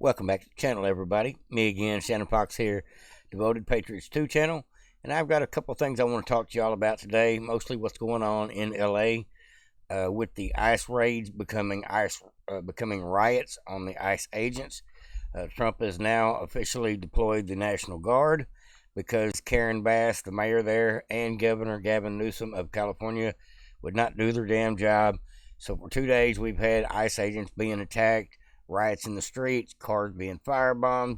Welcome back to the channel, everybody. Me again, Shannon Fox here, Devoted Patriots 2 channel. And I've got a couple things I want to talk to y'all about today. Mostly what's going on in LA with the ICE raids becoming riots on the ICE agents. Trump has now officially deployed the National Guard because Karen Bass, the mayor there, and Governor Gavin Newsom of California would not do their damn job. So for 2 days, we've had ICE agents being attacked, riots in the streets, cars being firebombed,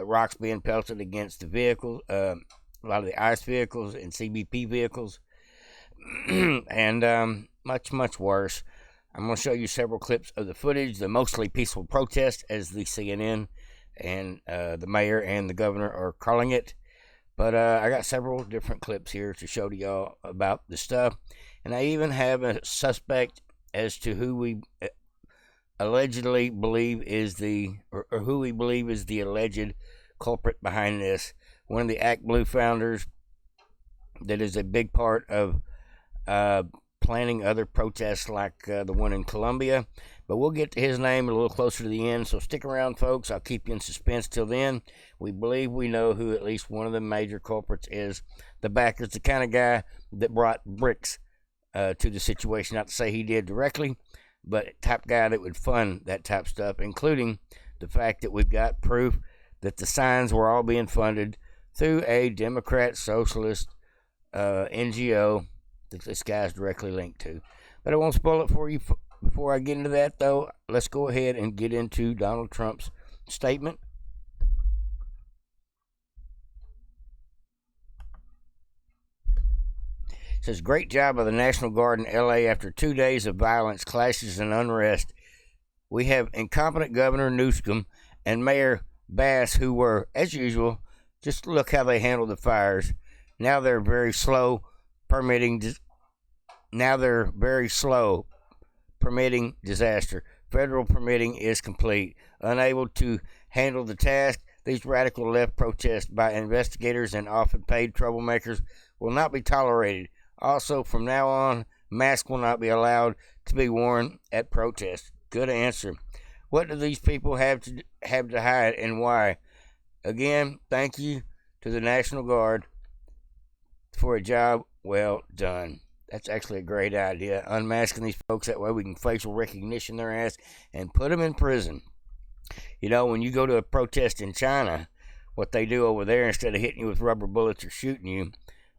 rocks being pelted against the vehicles, a lot of the ICE vehicles and CBP vehicles, and much worse. I'm going to show you several clips of the footage, the mostly peaceful protest, as the CNN and the mayor and the governor are calling it. But I got several different clips here to show to y'all about the stuff. And I even have a suspect as to who we allegedly believe is or who we believe is the alleged culprit behind this. One of the Act Blue founders that is a big part of planning other protests like the one in Colombia. But we'll get to his name a little closer to the end, so stick around, folks. I'll keep you in suspense till then. We believe we know who at least one of the major culprits is. The backer's the kind of guy that brought bricks to the situation. Not to say he did directly, but type guy that would fund that type stuff, including the fact that we've got proof that the signs were all being funded through a Democrat socialist NGO that this guy's directly linked to. But I won't spoil it for you. Before I get into that, though, let's go ahead and get into Donald Trump's statement. It says, great job of the National Guard in LA after 2 days of violence, clashes, and unrest. We have incompetent Governor Newsom and Mayor Bass, who were, as usual, just look how they handled the fires. Now they're very slow permitting disaster. Federal permitting is complete. Unable to handle the task, these radical left protests by investigators and often paid troublemakers will not be tolerated. Also, from now on, masks will not be allowed to be worn at protests. Good answer. What do these people have to hide, and why? Again, thank you to the National Guard for a job well done. That's actually a great idea. Unmasking these folks, that way we can facial recognition their ass and put them in prison. You know, when you go to a protest in China, what they do over there, instead of hitting you with rubber bullets or shooting you,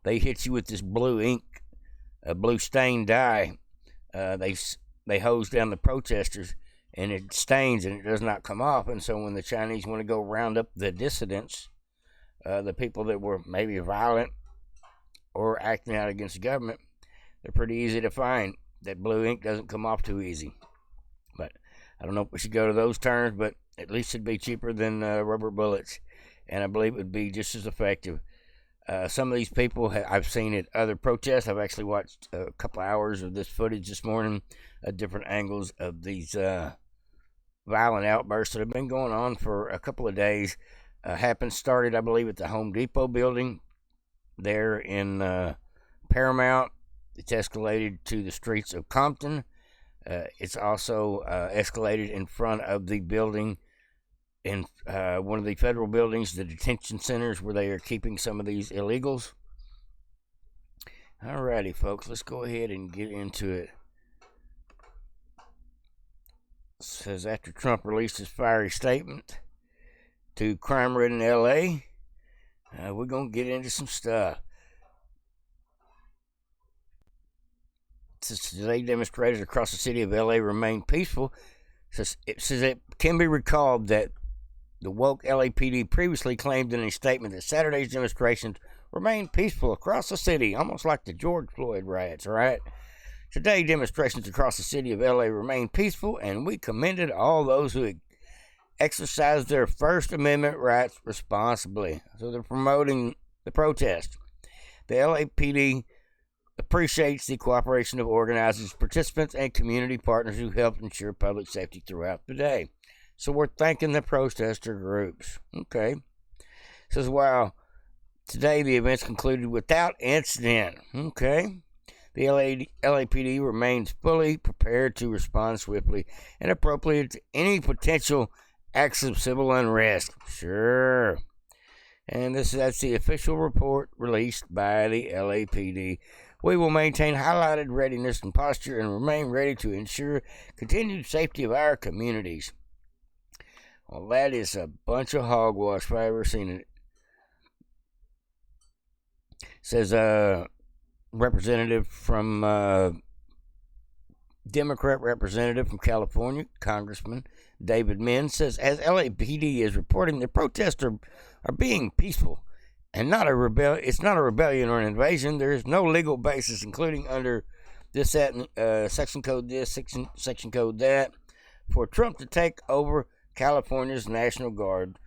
they hit you with this blue ink, blue stain dye. They hose down the protesters, and it stains and it does not come off. And so when the Chinese want to go round up the dissidents, the people that were maybe violent or acting out against the government, they're pretty easy to find. That blue ink doesn't come off too easy. But I don't know if we should go to those terms, but at least it'd be cheaper than rubber bullets. And I believe it would be just as effective. Some of these people I've seen at other protests. I've actually watched a couple hours of this footage this morning at different angles of these violent outbursts that have been going on for a couple of days. Started, I believe, at the Home Depot building there in Paramount. It's escalated to the streets of Compton. It's also escalated in front of the building in one of the federal buildings, the detention centers where they are keeping some of these illegals. Alrighty, folks, let's go ahead and get into it. It says, after Trump released his fiery statement to crime-ridden LA, we're going to get into some stuff. It says, today demonstrators across the city of LA remain peaceful. It says it can be recalled that the woke LAPD previously claimed in a statement that Saturday's demonstrations remained peaceful across the city, almost like the George Floyd riots, right? Today, demonstrations across the city of LA remain peaceful, and we commended all those who exercised their First Amendment rights responsibly. So they're promoting the protest. The LAPD appreciates the cooperation of organizers, participants, and community partners who helped ensure public safety throughout the day. So we're thanking the protester groups. Okay. It says, wow, today the events concluded without incident. Okay. The LAPD remains fully prepared to respond swiftly and appropriately to any potential acts of civil unrest. Sure. And that's the official report released by the LAPD. We will maintain highlighted readiness and posture and remain ready to ensure continued safety of our communities. Well, that is a bunch of hogwash if I ever seen it. Says representative from Democrat representative from California, Congressman David Min, says as LAPD is reporting, the protests are being peaceful and not a rebellion. It's not a rebellion or an invasion. There is no legal basis, including under this, that, section code this, section code that, for Trump to take over California's National Guard.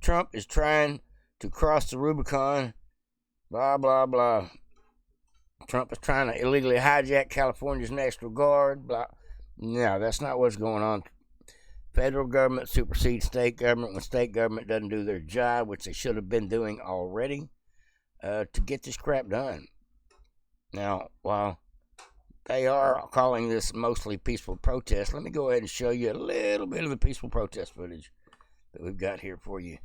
Trump is trying to cross the Rubicon, blah, blah, blah. Trump is trying to illegally hijack California's National Guard, blah. No, that's not what's going on. Federal government supersedes state government when state government doesn't do their job, which they should have been doing already, to get this crap done. Now, while they are calling this mostly peaceful protest, let me go ahead and show you a little bit of the peaceful protest footage that we've got here for you.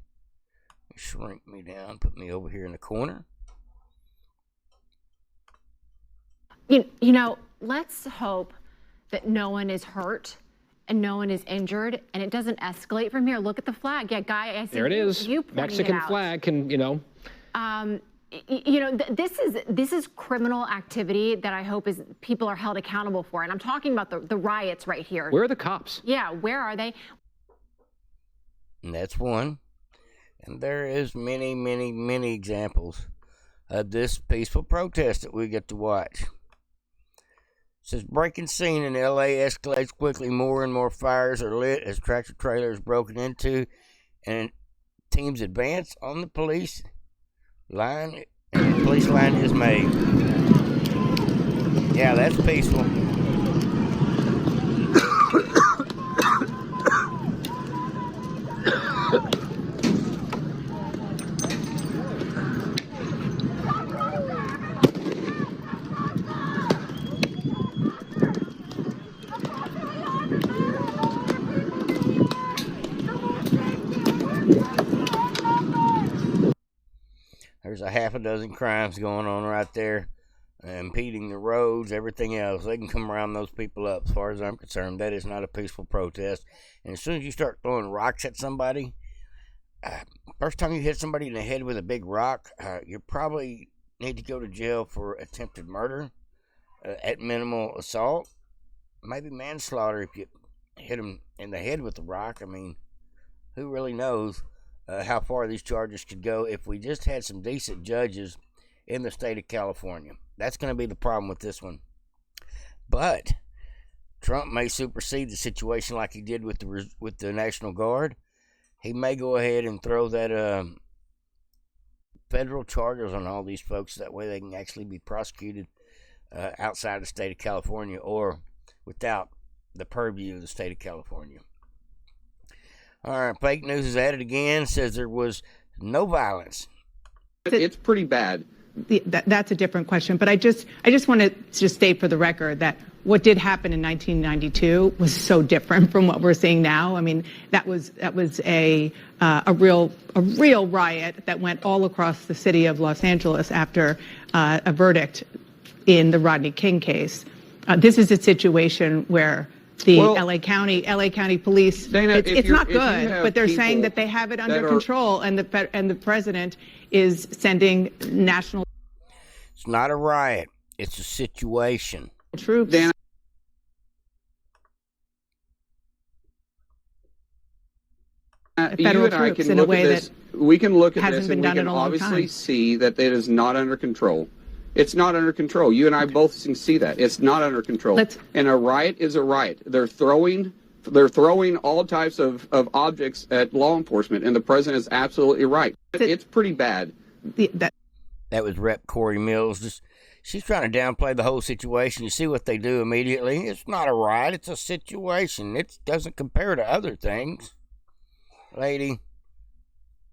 Shrink me down, put me over here in the corner. You know, let's hope that no one is hurt and no one is injured and it doesn't escalate from here. Look at the flag. Yeah, Guy, I see there it is. You Mexican flag can, you know. This is criminal activity that I hope is people are held accountable for. And I'm talking about the riots right here. Where are the cops? Yeah, where are they? And that's one. And there is many, many, many examples of this peaceful protest that we get to watch. It says breaking scene in LA escalates quickly. More and more fires are lit as tractor trailers broken into, and teams advance on the police line. And the police line is made. Yeah, that's peaceful. There's a half a dozen crimes going on right there, impeding the roads, everything else. They can come around those people up. As far as I'm concerned, that is not a peaceful protest. And as soon as you start throwing rocks at somebody, first time you hit somebody in the head with a big rock, you probably need to go to jail for attempted murder, at minimal assault, maybe manslaughter if you hit them in the head with the rock. I mean, who really knows how far these charges could go if we just had some decent judges in the state of California. That's going to be the problem with this one. But Trump may supersede the situation like he did with the National Guard. He may go ahead and throw that federal charges on all these folks. That way they can actually be prosecuted outside the state of California or without the purview of the state of California. All right, fake news is at it again. Says there was no violence. It's pretty bad. That's a different question, but I just want to just state for the record that what did happen in 1992 was so different from what we're seeing now. I mean, that was a real riot that went all across the city of Los Angeles after a verdict in the Rodney King case. This is a situation where the LA County Police, Dana, it's not good, but they're saying that they have it under control, and the president is sending national. It's not a riot. It's a situation. Troops. Dana, federal you and I troops can in a look way at this. that We can look at hasn't this been and we done in can a long obviously time. see that it is not under control. It's not under control. You and I both can see that. It's not under control. And a riot is a riot. They're throwing all types of objects at law enforcement, and the president is absolutely right. It's pretty bad. That was Rep. Corey Mills. She's trying to downplay the whole situation. You see what they do immediately. It's not a riot. It's a situation. It doesn't compare to other things. Lady,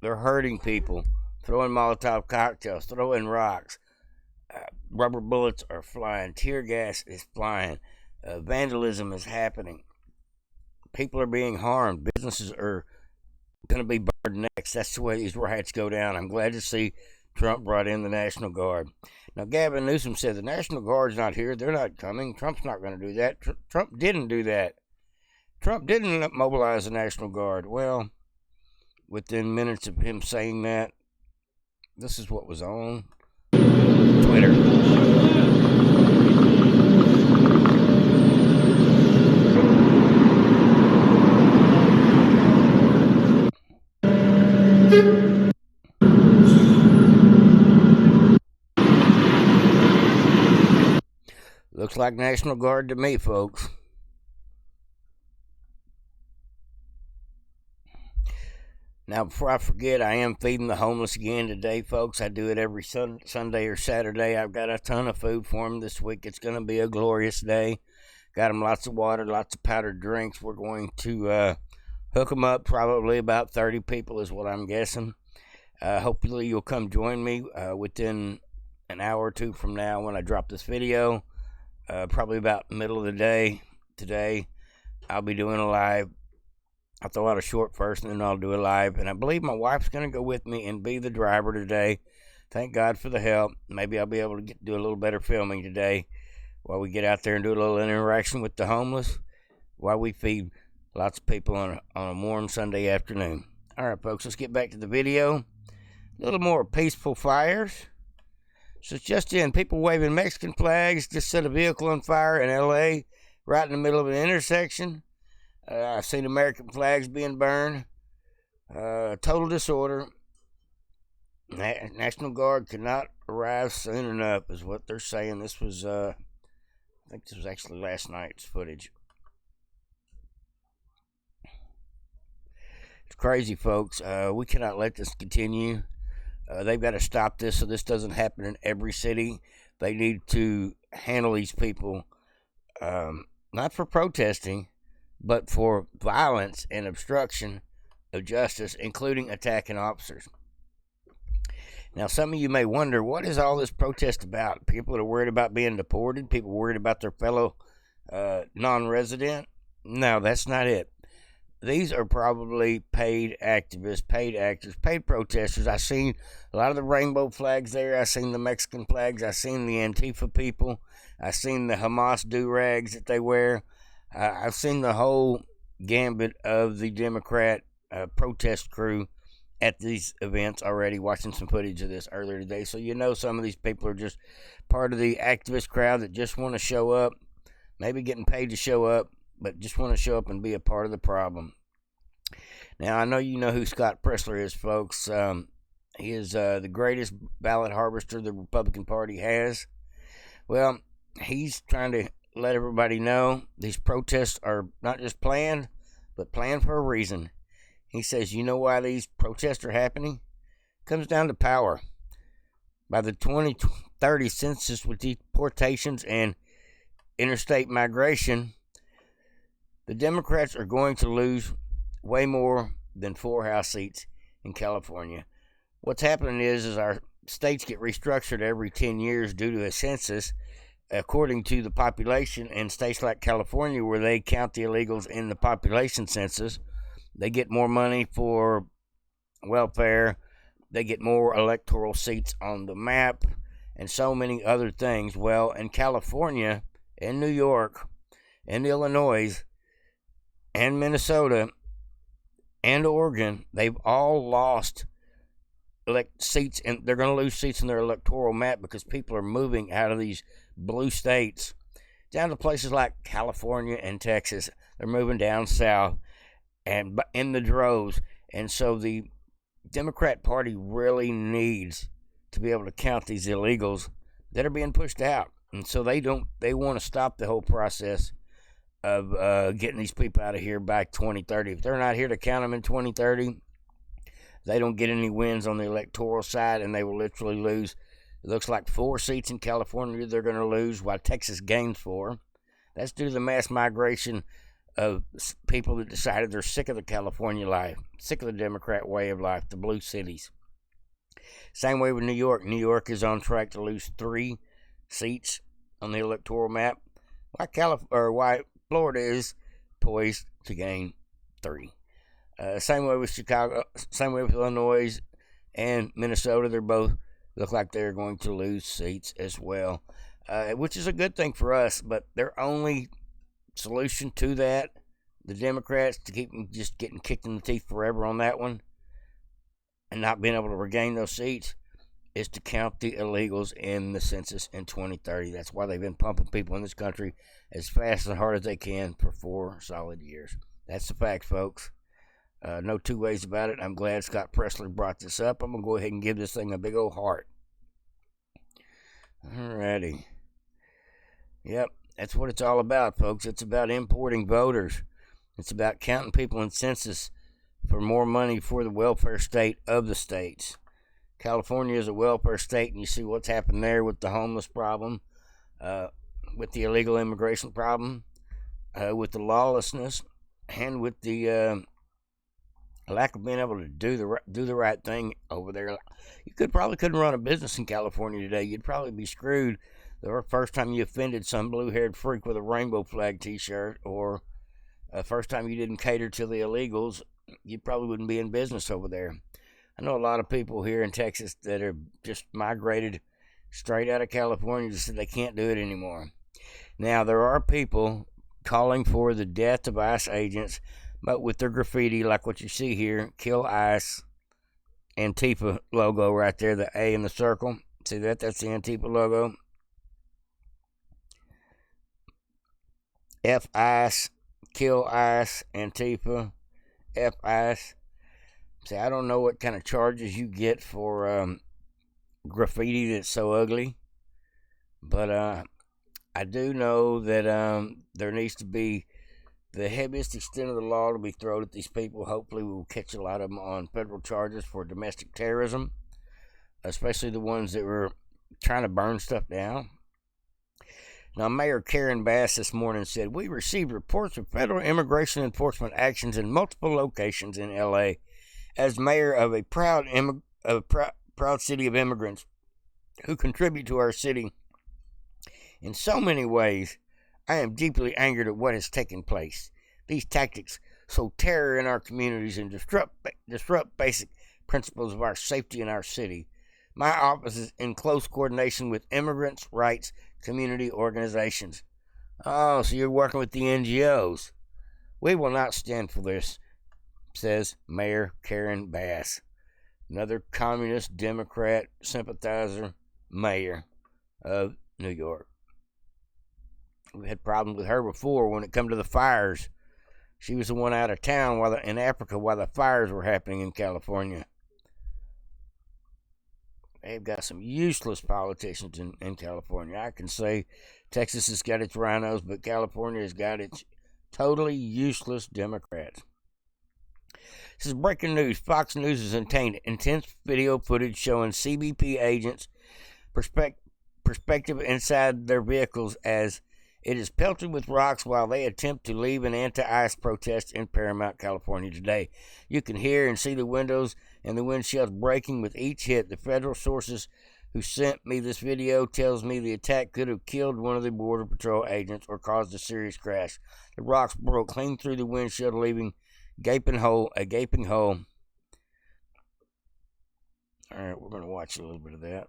they're hurting people, throwing Molotov cocktails, throwing rocks. Rubber bullets are flying. Tear gas is flying. Vandalism is happening. People are being harmed. Businesses are going to be burned next. That's the way these riots go down. I'm glad to see Trump brought in the National Guard. Now, Gavin Newsom said the National Guard's not here. They're not coming. Trump's not going to do that. Trump didn't do that. Trump didn't mobilize the National Guard. Well, within minutes of him saying that, this is what was on Twitter. Looks like National Guard to me, folks. Now, before I forget, I am feeding the homeless again today, folks. I do it every Sunday or Saturday. I've got a ton of food for them this week. It's going to be a glorious day. Got them lots of water, lots of powdered drinks. We're going to hook them up. Probably about 30 people is what I'm guessing. Hopefully, you'll come join me within an hour or two from now when I drop this video. Probably about the middle of the day today, I'll be doing a live. I'll throw out a short first, and then I'll do a live. And I believe my wife's going to go with me and be the driver today. Thank God for the help. Maybe I'll be able to do a little better filming today while we get out there and do a little interaction with the homeless while we feed lots of people on a warm Sunday afternoon. All right, folks, let's get back to the video. A little more peaceful fires. So it's just in, people waving Mexican flags, just set a vehicle on fire in L.A. right in the middle of an intersection. I've seen American flags being burned. Total disorder. National Guard could not arrive soon enough, is what they're saying. This was, I think this was actually last night's footage. It's crazy, folks. We cannot let this continue. They've got to stop this so this doesn't happen in every city. They need to handle these people, not for protesting, but for violence and obstruction of justice, including attacking officers. Now, some of you may wonder, what is all this protest about? People that are worried about being deported? People worried about their fellow non-resident? No, that's not it. These are probably paid activists, paid actors, paid protesters. I've seen a lot of the rainbow flags there. I've seen the Mexican flags. I've seen the Antifa people. I've seen the Hamas do-rags that they wear. I've seen the whole gambit of the Democrat protest crew at these events already, watching some footage of this earlier today. So you know some of these people are just part of the activist crowd that just want to show up, maybe getting paid to show up, but just want to show up and be a part of the problem. Now, I know you know who Scott Presler is, folks. He is the greatest ballot harvester the Republican Party has. Well, he's trying to let everybody know these protests are not just planned, but planned for a reason. He says, you know why these protests are happening? It comes down to power. By the 2030 census with deportations and interstate migration, the Democrats are going to lose way more than 4 House seats in California. What's happening is our states get restructured every 10 years due to a census, according to the population. In states like California, where they count the illegals in the population census, they get more money for welfare, they get more electoral seats on the map, and so many other things. Well, in California, in New York, in Illinois, and Minnesota, and Oregon, they've all lost seats, and they're going to lose seats in their electoral map because people are moving out of these blue states down to places like California and Texas. They're moving down south and in the droves. And so the Democrat Party really needs to be able to count these illegals that are being pushed out. And so they want to stop the whole process of getting these people out of here by 2030. If they're not here to count them in 2030, they don't get any wins on the electoral side, and they will literally lose. It looks like 4 seats in California they're going to lose, while Texas gains 4. That's due to the mass migration of people that decided they're sick of the California life, sick of the Democrat way of life, the blue cities. Same way with New York. New York is on track to lose 3 seats on the electoral map, why Florida is poised to gain 3. Same way with Chicago, same way with Illinois and Minnesota. They both look like they're going to lose seats as well, which is a good thing for us. But their only solution to that, the Democrats, to keep them just getting kicked in the teeth forever on that one and not being able to regain those seats, is to count the illegals in the census in 2030. That's why they've been pumping people in this country as fast and hard as they can for 4 solid years. That's the fact, folks. No two ways about it. I'm glad Scott Pressler brought this up. I'm going to go ahead and give this thing a big old heart. Alrighty. Yep, that's what it's all about, folks. It's about importing voters. It's about counting people in census for more money for the welfare state of the states. California is a welfare state, and you see what's happened there with the homeless problem, with the illegal immigration problem, with the lawlessness, and with the lack of being able to do the right thing over there. You probably couldn't run a business in California today. You'd probably be screwed the first time you offended some blue-haired freak with a rainbow flag T-shirt, or first time you didn't cater to the illegals. You probably wouldn't be in business over there. I know a lot of people here in Texas that are just migrated straight out of California, just said they can't do it anymore. Now, there are people calling for the death of ICE agents, but with their graffiti, like what you see here, Kill ICE, Antifa logo right there, the A in the circle. See that? That's the Antifa logo. F ICE, Kill ICE, Antifa, F ICE. See, I don't know what kind of charges you get for graffiti that's so ugly, but I do know that there needs to be the heaviest extent of the law to be thrown at these people. Hopefully we will catch a lot of them on federal charges for domestic terrorism, especially the ones that were trying to burn stuff down. Now, Mayor Karen Bass this morning said, "We received reports of federal immigration enforcement actions in multiple locations in L.A. As mayor of a proud city of immigrants who contribute to our city in so many ways, I am deeply angered at what has taken place. These tactics sow terror in our communities and disrupt basic principles of our safety in our city. My office is in close coordination with immigrants' rights community organizations." Oh, so you're working with the NGOs. "We will not stand for this," says Mayor Karen Bass, another communist Democrat sympathizer mayor of New York. We've had problems with her before when it come to the fires. She was the one out of town in Africa while the fires were happening in California. They've got some useless politicians in California. I can say Texas has got its rhinos, but California has got its totally useless Democrats. This is breaking news. Fox News has obtained intense video footage showing CBP agents' perspective inside their vehicles as it is pelted with rocks while they attempt to leave an anti-ICE protest in Paramount, California today. You can hear and see the windows and the windshields breaking with each hit. The federal sources who sent me this video tells me the attack could have killed one of the Border Patrol agents or caused a serious crash. The rocks broke clean through the windshield, leaving a gaping hole. All right, we're going to watch a little bit of that.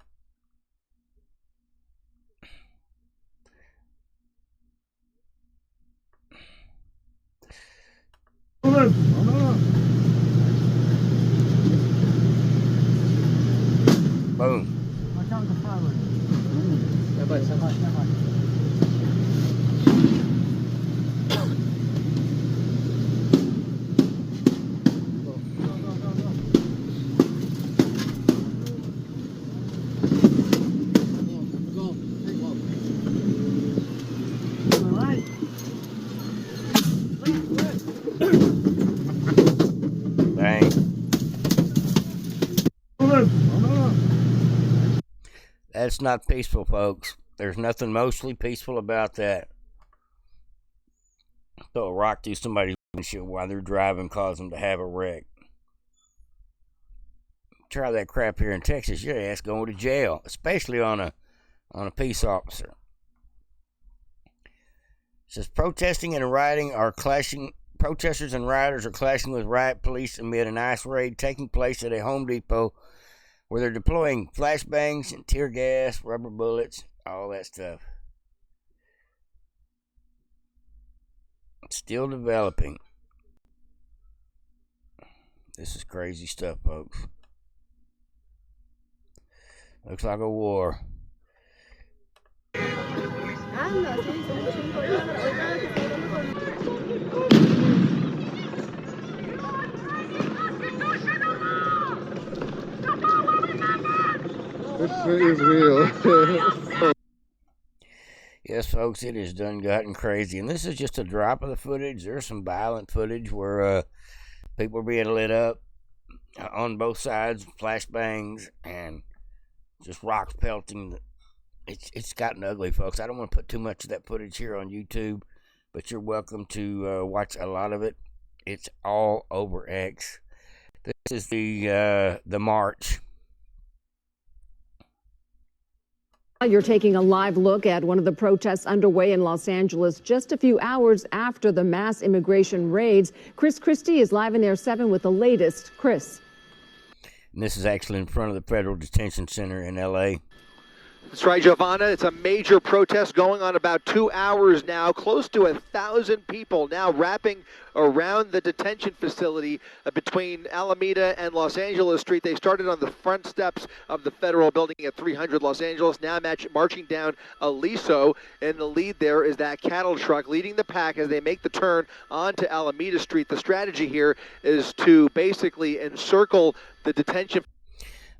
Boom. Dang. That's not peaceful, folks. There's nothing mostly peaceful about that. Throw a rock through somebody's windshield while they're driving, cause them to have a wreck. Try that crap here in Texas, your ass going to jail, especially on a peace officer. It says protesting and rioting are clashing Protesters and rioters are clashing with riot police amid an ICE raid taking place at a Home Depot where they're deploying flashbangs and tear gas, rubber bullets, all that stuff. It's still developing. This is crazy stuff, folks. Looks like a war. This is real. Yes, folks, it has done gotten crazy. And this is just a drop of the footage. There's some violent footage where people are being lit up on both sides, flashbangs, and just rocks pelting. It's gotten ugly, folks. I don't want to put too much of that footage here on YouTube, but you're welcome to watch a lot of it. It's all over X. This is the march. You're taking a live look at one of the protests underway in Los Angeles just a few hours after the mass immigration raids. Chris Christie is live in Air 7 with the latest. Chris. And this is actually in front of the Federal Detention Center in L.A. That's right, Giovanna. It's a major protest going on about 2 hours now. Close to 1,000 people now wrapping around the detention facility between Alameda and Los Angeles Street. They started on the front steps of the federal building at 300 Los Angeles, now marching down Aliso. In the lead there is that cattle truck leading the pack as they make the turn onto Alameda Street. The strategy here is to basically encircle the detention.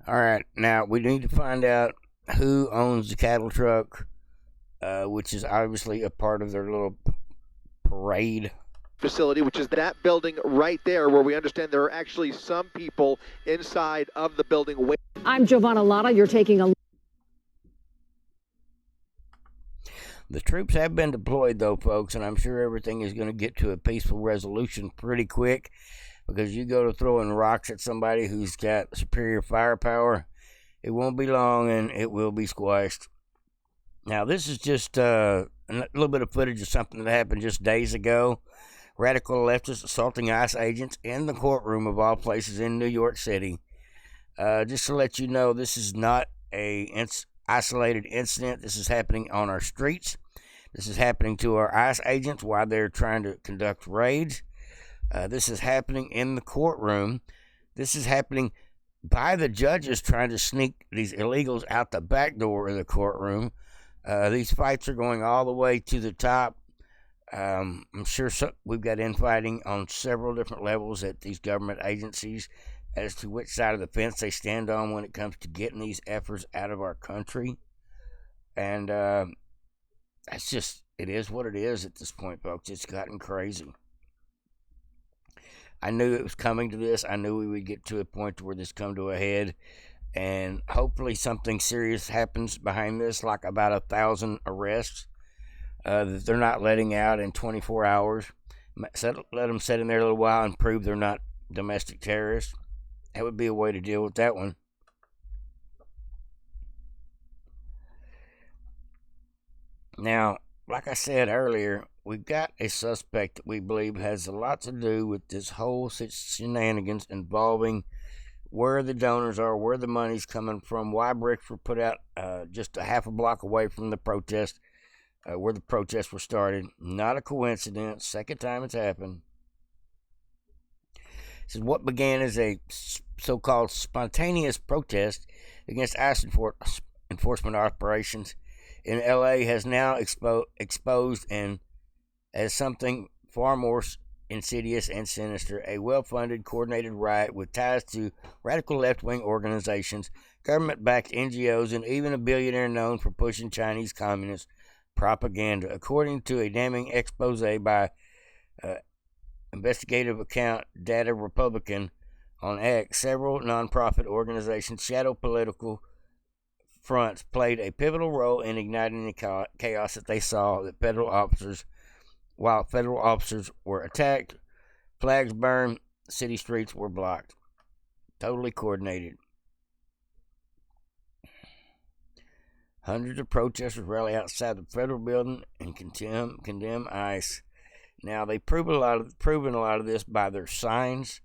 All right, now we need to find out who owns the cattle truck, which is obviously a part of their little parade facility, which is that building right there, where we understand there are actually some people inside of the building. I'm Giovanna Lotta. You're taking a... The troops have been deployed, though, folks, and I'm sure everything is going to get to a peaceful resolution pretty quick, because you go to throwing rocks at somebody who's got superior firepower, it won't be long and it will be squashed. Now, this is just a little bit of footage of something that happened just days ago. Radical leftists assaulting ICE agents in the courtroom of all places in New York City. Just to let you know, this is not an isolated incident. This is happening on our streets. This is happening to our ICE agents while they're trying to conduct raids. This is happening in the courtroom. This is happening by the judges trying to sneak these illegals out the back door of the courtroom. These fights are going all the way to the top. I'm sure we've got infighting on several different levels at these government agencies as to which side of the fence they stand on when it comes to getting these efforts out of our country. And that's just, it is what it is at this point, folks. It's gotten crazy. I knew it was coming to this. I knew we would get to a point where this come to a head, and hopefully something serious happens behind this, like about 1,000 arrests that they're not letting out in 24 hours. Let them sit in there a little while and prove they're not domestic terrorists. That would be a way to deal with that one. Now, like I said earlier, we've got a suspect that we believe has a lot to do with this whole shenanigans involving where the donors are, where the money's coming from, why bricks were put out just a half a block away from the protest, where the protests were started. Not a coincidence. Second time it's happened. This is what began as a so-called spontaneous protest against ICE enforcement operations in L.A. has now exposed and as something far more insidious and sinister, a well-funded, coordinated riot with ties to radical left-wing organizations, government-backed NGOs, and even a billionaire known for pushing Chinese communist propaganda. According to a damning expose by investigative account Data Republican on X, several nonprofit organizations, shadow political fronts played a pivotal role in igniting the chaos that they saw that while federal officers were attacked, flags burned, city streets were blocked. Totally coordinated. Hundreds of protesters rally outside the federal building and condemn ICE. Now they've proven a lot of this by their signs.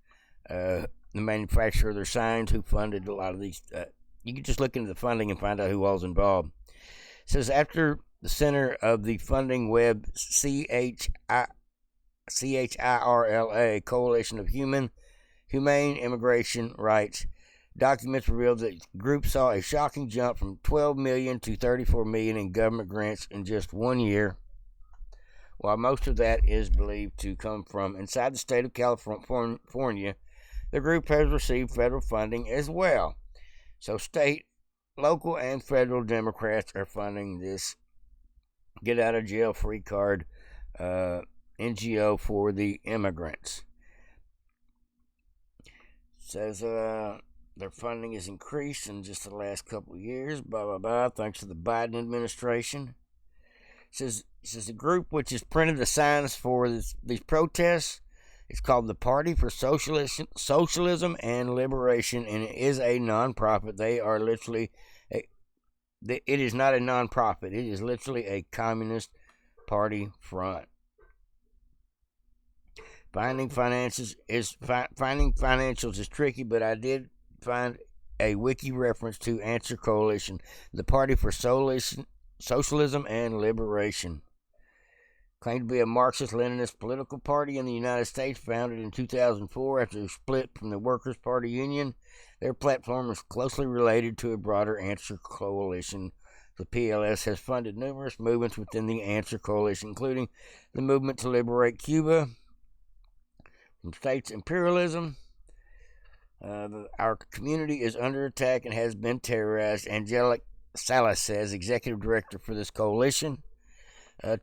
The manufacturer of their signs, who funded a lot of these. You can just look into the funding and find out who all was involved. It says after the center of the funding web CHIRLA, Coalition of Humane Immigration Rights, documents revealed that the group saw a shocking jump from 12 million to 34 million in government grants in just 1 year. While most of that is believed to come from inside the state of California, the group has received federal funding as well. So state, local, and federal Democrats are funding this get out of jail free card NGO for the immigrants. Says their funding has increased in just the last couple of years, blah, blah, blah, thanks to the Biden administration. Says the group which has printed the signs for these protests, it's called the Party for Socialism and Liberation, and it is a nonprofit. They are literally, it is not a nonprofit. It is literally a communist party front. Finding financials is tricky, but I did find a wiki reference to Answer Coalition, the Party for Socialism and Liberation. Claimed to be a Marxist-Leninist political party in the United States, founded in 2004 after a split from the Workers' Party Union. Their platform is closely related to a broader Answer Coalition. The PLS has funded numerous movements within the Answer Coalition, including the movement to liberate Cuba from states' imperialism. Our community is under attack and has been terrorized. Angelic Salas says, executive director for this coalition,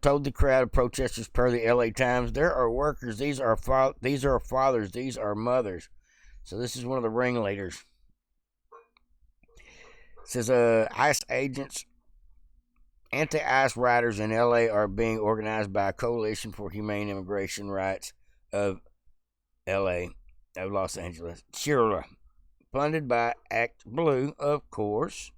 told the crowd of protesters per the LA Times, there are workers, these are fathers, these are mothers. So this is one of the ringleaders. It says ICE agents, anti-ICE riders in LA are being organized by a coalition for humane immigration rights of Los Angeles. Shirla, funded by Act Blue, of course.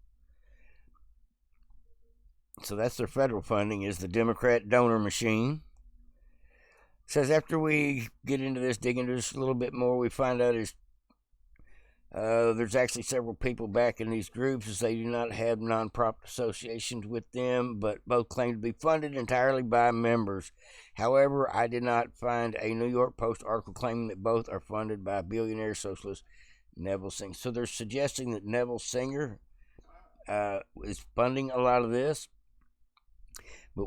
So that's their federal funding, is the Democrat donor machine. It says after we get into this, dig into this a little bit more, we find out there's actually several people back in these groups, as they do not have nonprofit associations with them, but both claim to be funded entirely by members. However, I did not find a New York Post article claiming that both are funded by billionaire socialist Neville Singer. So they're suggesting that Neville Singer is funding a lot of this. But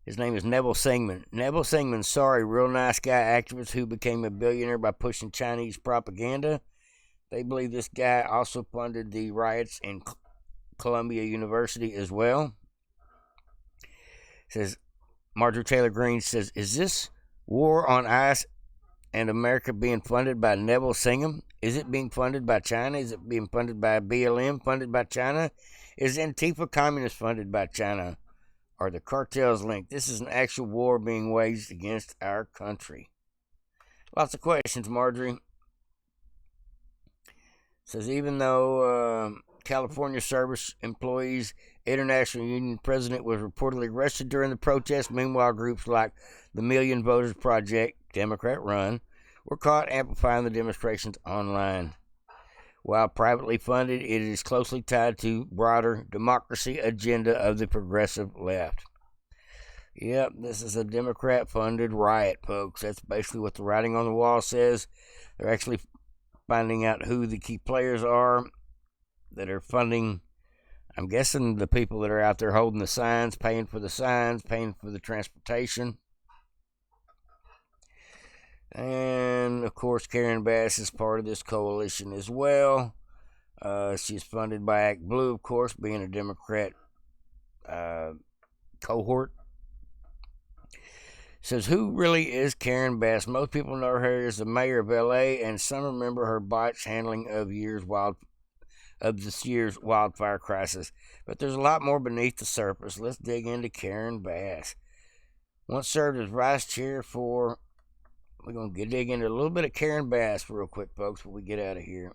his name is Neville Singman. Neville Singman, sorry, real nice guy activist who became a billionaire by pushing Chinese propaganda. They believe this guy also funded the riots in Columbia University as well. Says Marjorie Taylor Greene says, is this war on ICE and America being funded by Neville Singham? Is it being funded by China? Is it being funded by BLM, funded by China? Is Antifa communist funded by China? Are the cartels linked? This is an actual war being waged against our country. Lots of questions, Marjorie. Says even though California Service Employees International Union president was reportedly arrested during the protest, meanwhile groups like the Million Voters Project, Democrat run, were caught amplifying the demonstrations online. While privately funded, it is closely tied to broader democracy agenda of the progressive left. Yep, this is a Democrat-funded riot, folks. That's basically what the writing on the wall says. They're actually finding out who the key players are that are funding, I'm guessing, the people that are out there holding the signs, paying for the signs, paying for the transportation. And, of course, Karen Bass is part of this coalition as well. She's funded by Act Blue, of course, being a Democrat cohort. Says, who really is Karen Bass? Most people know her as the mayor of L.A., and some remember her botched handling of this year's wildfire crisis. But there's a lot more beneath the surface. Let's dig into Karen Bass. Once served as vice chair for... We're going to dig into a little bit of Karen Bass real quick, folks, before we get out of here.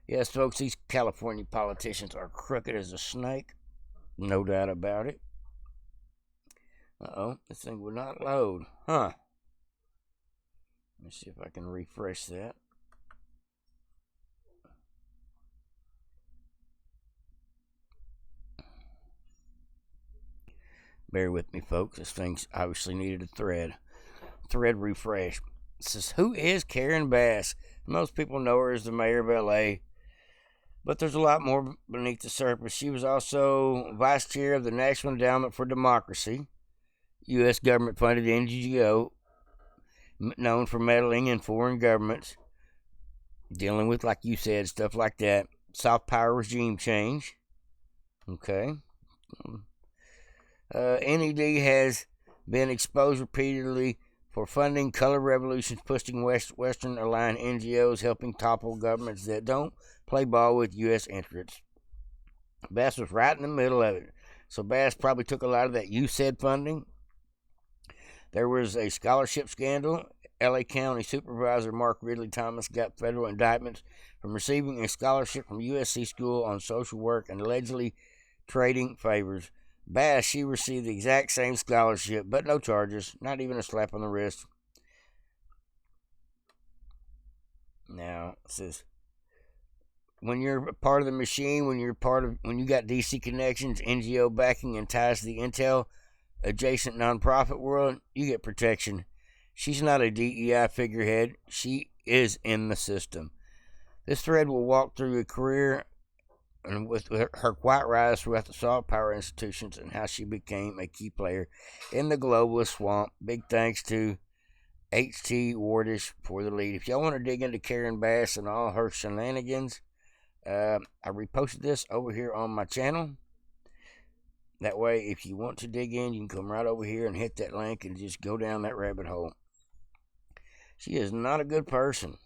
Yes, folks, these California politicians are crooked as a snake. No doubt about it. This thing would not load. Huh. Let's see if I can refresh that. Bear with me, folks. This thing's obviously needed a thread refresh. It says, who is Karen Bass? Most people know her as the mayor of L.A., but there's a lot more beneath the surface. She was also vice chair of the National Endowment for Democracy, U.S. government-funded NGO, known for meddling in foreign governments, dealing with, like you said, stuff like that. Soft power regime change. Okay. NED has been exposed repeatedly for funding color revolutions, pushing Western-aligned NGOs, helping topple governments that don't play ball with U.S. interests. Bass was right in the middle of it. So Bass probably took a lot of that USAID funding. There was a scholarship scandal. L.A. County Supervisor Mark Ridley Thomas got federal indictments from receiving a scholarship from USC School on Social Work and allegedly trading favors. Bass, she received the exact same scholarship, but no charges, not even a slap on the wrist. Now, it says, when you're a part of the machine, when you got DC connections, NGO backing, and ties to the intel adjacent nonprofit world, you get protection. She's not a DEI figurehead. She is in the system. This thread will walk through a career and with her quiet rise throughout the soft power institutions and how she became a key player in the globalist swamp. Big thanks to H.T. Wardish for the lead. If y'all want to dig into Karen Bass and all her shenanigans, I reposted this over here on my channel. That way, if you want to dig in, you can come right over here and hit that link and just go down that rabbit hole. She is not a good person.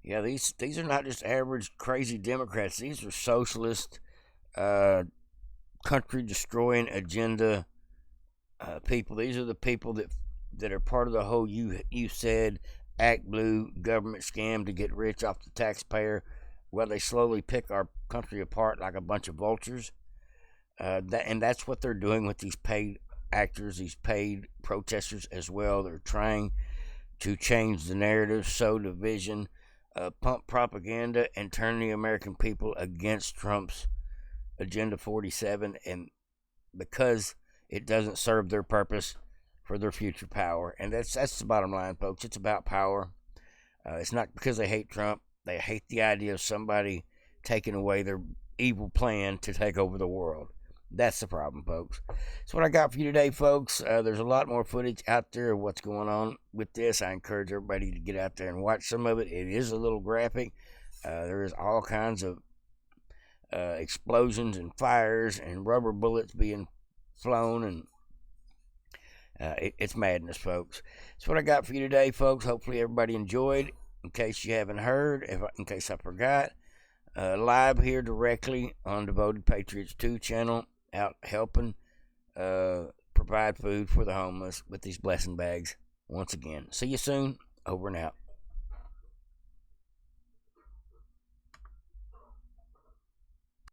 Yeah, these are not just average crazy Democrats. These are socialist, country-destroying agenda people. These are the people that are part of the whole you said Act Blue government scam to get rich off the taxpayer, while they slowly pick our country apart like a bunch of vultures. And that's what they're doing with these paid actors, these paid protesters as well. They're trying to change the narrative, sow division, pump propaganda, and turn the American people against Trump's Agenda 47, and because it doesn't serve their purpose for their future power. And that's the bottom line, folks. It's about power. It's not because they hate Trump. They hate the idea of somebody taking away their evil plan to take over the world. That's the problem, folks. That's what I got for you today, folks. There's a lot more footage out there of what's going on with this. I encourage everybody to get out there and watch some of it. It is a little graphic. There is all kinds of explosions and fires and rubber bullets being flown, and it's madness, folks. That's what I got for you today, folks. Hopefully everybody enjoyed. In case you haven't heard, in case I forgot, live here directly on Devoted Patriots 2 channel, out helping provide food for the homeless with these blessing bags once again. See you soon. Over and out.